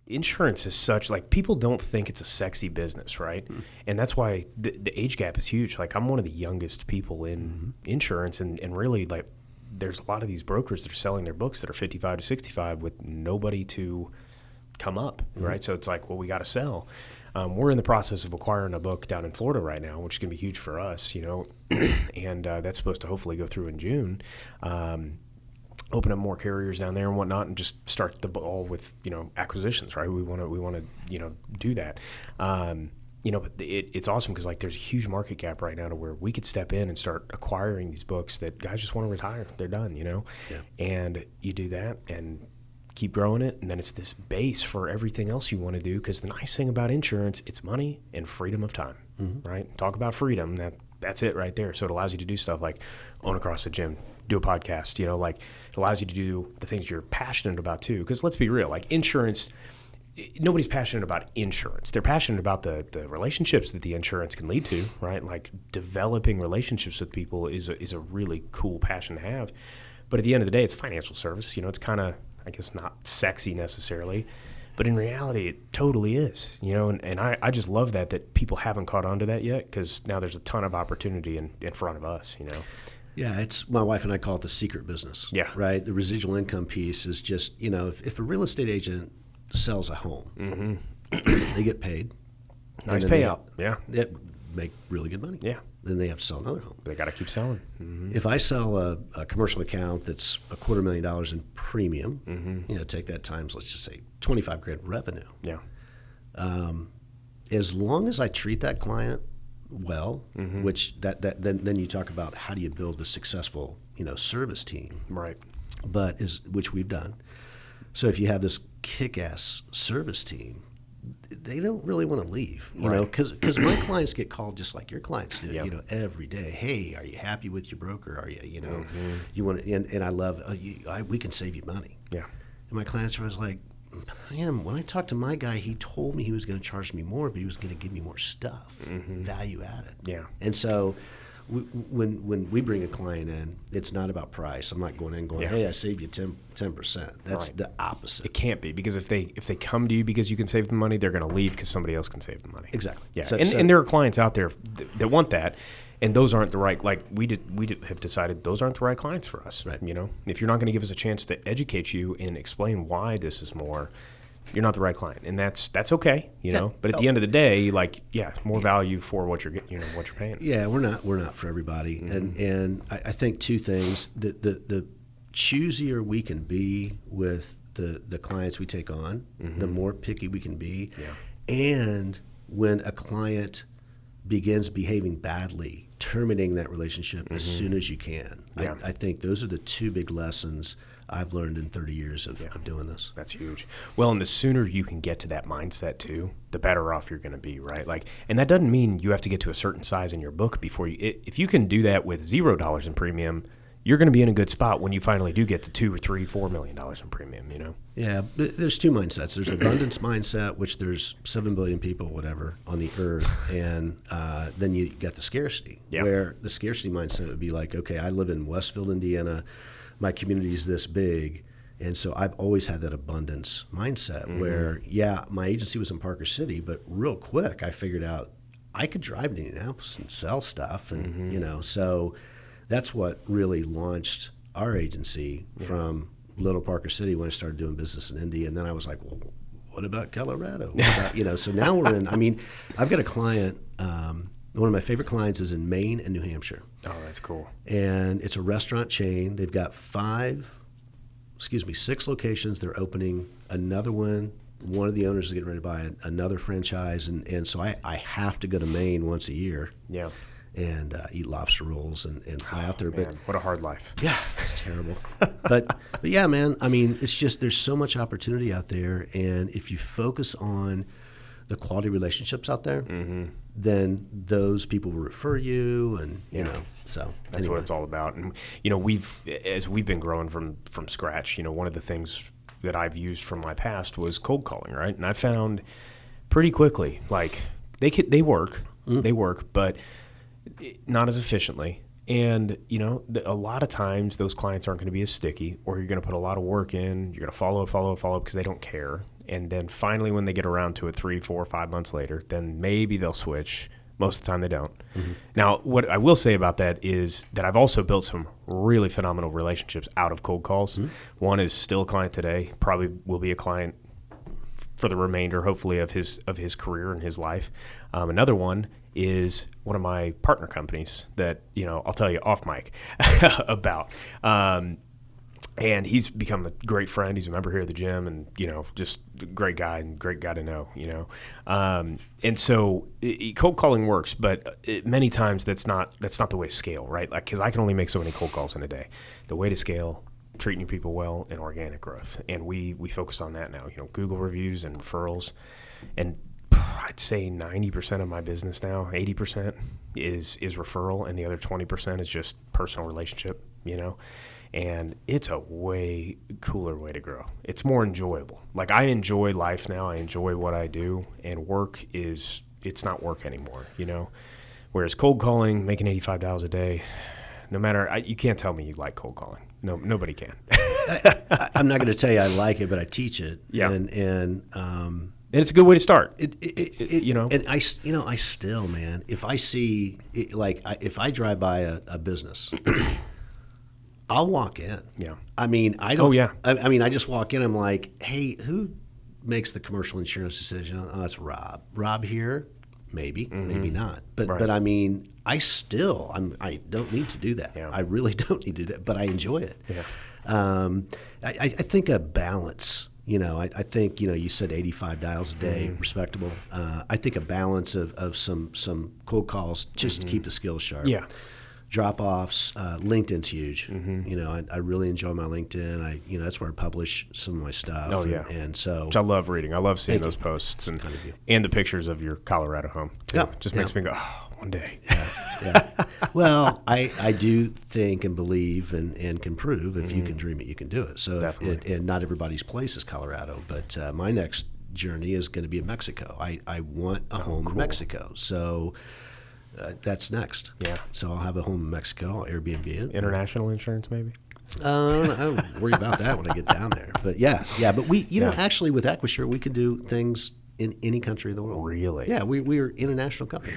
insurance is such, like, people don't think it's a sexy business, right? And that's why the age gap is huge. Like, I'm one of the youngest people in insurance, and really, like, there's a lot of these brokers that are selling their books that are 55 to 65 with nobody to come up, right? So it's like, well, we got to sell. We're in the process of acquiring a book down in Florida right now, which is going to be huge for us, and that's supposed to hopefully go through in June. Open up more carriers down there and whatnot, and just start the ball with acquisitions, right? We want to do that. But it's awesome because, like, there's a huge market gap right now to where we could step in and start acquiring these books that guys just want to retire. They're done, and you do that and keep growing it, and then it's this base for everything else you want to do. Because the nice thing about insurance, it's money and freedom of time, right? Talk about freedom. That's it right there. So it allows you to do stuff like own a CrossFit gym, do a podcast, like, it allows you to do the things you're passionate about too. Because let's be real, like, insurance, nobody's passionate about insurance. They're passionate about the relationships that the insurance can lead to, right? Like, developing relationships with people is a really cool passion to have. But at the end of the day, it's a financial service. It's kind of, I guess, not sexy necessarily, but in reality, it totally is, and I just love that people haven't caught on to that yet, because now there's a ton of opportunity in front of us, Yeah, it's, my wife and I call it the secret business. Yeah. Right? The residual income piece is just, if a real estate agent sells a home, they get paid. Nice payout. They make really good money. Yeah. Then they have to sell another home. They got to keep selling. If I sell a commercial account that's $250,000 in premium, take that times, let's just say $25,000 revenue. Yeah. As long as I treat that client well, which then you talk about how do you build a successful service team, right? But which we've done. So if you have this kick-ass service team, they don't really want to leave, because my clients get called just like your clients do, every day. Hey, are you happy with your broker? Are you, you want to, and I love, we can save you money. Yeah. And my clients are always like, man, when I talked to my guy, he told me he was going to charge me more, but he was going to give me more stuff, value added. Yeah. And so when we bring a client in, it's not about price. I'm not going in going, hey, I saved you 10%. That's the opposite. It can't be, because if they come to you because you can save them money, they're going to leave because somebody else can save them money. Exactly. Yeah. And there are clients out there that want that, and those aren't the right, like we have decided those aren't the right clients for us. Right. If you're not going to give us a chance to educate you and explain why this is more, you're not the right client, and that's okay, But at the end of the day, like, more value for what you're getting, what you're paying. Yeah, we're not for everybody, and I think two things: the choosier we can be with the clients we take on, the more picky we can be, and when a client begins behaving badly, terminating that relationship as soon as you can. Yeah. I think those are the two big lessons I've learned in 30 years of doing this. That's huge. Well, and the sooner you can get to that mindset too, the better off you're going to be, right? Like, and that doesn't mean you have to get to a certain size in your book before if you can do that with $0 in premium, you're going to be in a good spot when you finally do get to $2 or $3, $4 million in premium, Yeah, there's two mindsets. There's abundance mindset, which there's 7 billion people, whatever, on the earth, and then you got the scarcity, where the scarcity mindset would be like, okay, I live in Westfield, Indiana, my community is this big, and so I've always had that abundance mindset where, my agency was in Parker City, but real quick I figured out I could drive to Indianapolis and sell stuff, and so that's what really launched our agency from Little Parker City when I started doing business in Indy, and then I was like, well, what about Colorado? What about, so now we're in. I mean, I've got a client. One of my favorite clients is in Maine and New Hampshire. Oh, that's cool. And it's a restaurant chain. They've got 6 locations. They're opening another one. One of the owners is getting ready to buy another franchise. And so I have to go to Maine once a year. Yeah. And eat lobster rolls and fly out there. Man, but what a hard life. Yeah, it's terrible. but yeah, man, I mean, it's just there's so much opportunity out there. And if you focus on the quality relationships out there, then those people will refer you, and so that's what it's all about. And we've been growing from scratch, one of the things that I've used from my past was cold calling, right? And I found pretty quickly, like, they work, but not as efficiently. And, a lot of times those clients aren't going to be as sticky, or you're going to put a lot of work in, you're going to follow up because they don't care. And then finally, when they get around to it 3, 4, 5 months later, then maybe they'll switch. Most of the time they don't. Mm-hmm. Now, what I will say about that is that I've also built some really phenomenal relationships out of cold calls. Mm-hmm. One is still a client today, probably will be a client for the remainder, hopefully, of his career and his life. Another one is one of my partner companies that, I'll tell you off mic about. And he's become a great friend. He's a member here at the gym, and just a great guy and great guy to know. And so cold calling works, but many times that's not the way to scale, right? Like, because I can only make so many cold calls in a day. The way to scale, treating your people well, and organic growth, and we focus on that now. Google reviews and referrals, and I'd say 90% of my business now, 80% is referral, and the other 20% is just personal relationship. And it's a way cooler way to grow. It's more enjoyable. Like, I enjoy life now. I enjoy what I do, and it's not work anymore, Whereas cold calling, making $85 a day, no matter, you can't tell me you like cold calling. No, nobody can. I'm not going to tell you I like it, but I teach it. Yeah. And it's a good way to start. And I still, man, if I see it, if I drive by a business, I'll walk in. Yeah. I mean, I don't. Oh, yeah. I mean, I just walk in. I'm like, hey, who makes the commercial insurance decision? Oh, that's Rob. Rob here, maybe, maybe not. But I mean, I don't need to do that. Yeah. I really don't need to do that. But I enjoy it. Yeah. I think a balance. I think you said 85 dials a day, respectable. I think a balance of some cold calls just to keep the skills sharp. Yeah. Drop-offs, LinkedIn's huge. I really enjoy my LinkedIn. That's where I publish some of my stuff. Oh, yeah. And so, which I love reading. I love seeing those posts and the pictures of your Colorado home. Too. Yeah. Just makes me go, one day. Yeah. Well, I do think and believe and can prove if you can dream it, you can do it. So and not everybody's place is Colorado, but my next journey is going to be in Mexico. I want a home in Mexico. So that's next. Yeah. So I'll have a home in Mexico. I'll Airbnb it. International insurance, maybe? I don't worry about that when I get down there. But yeah. But we, actually with Equisure, we can do things in any country in the world. Really? Yeah. We're an international company.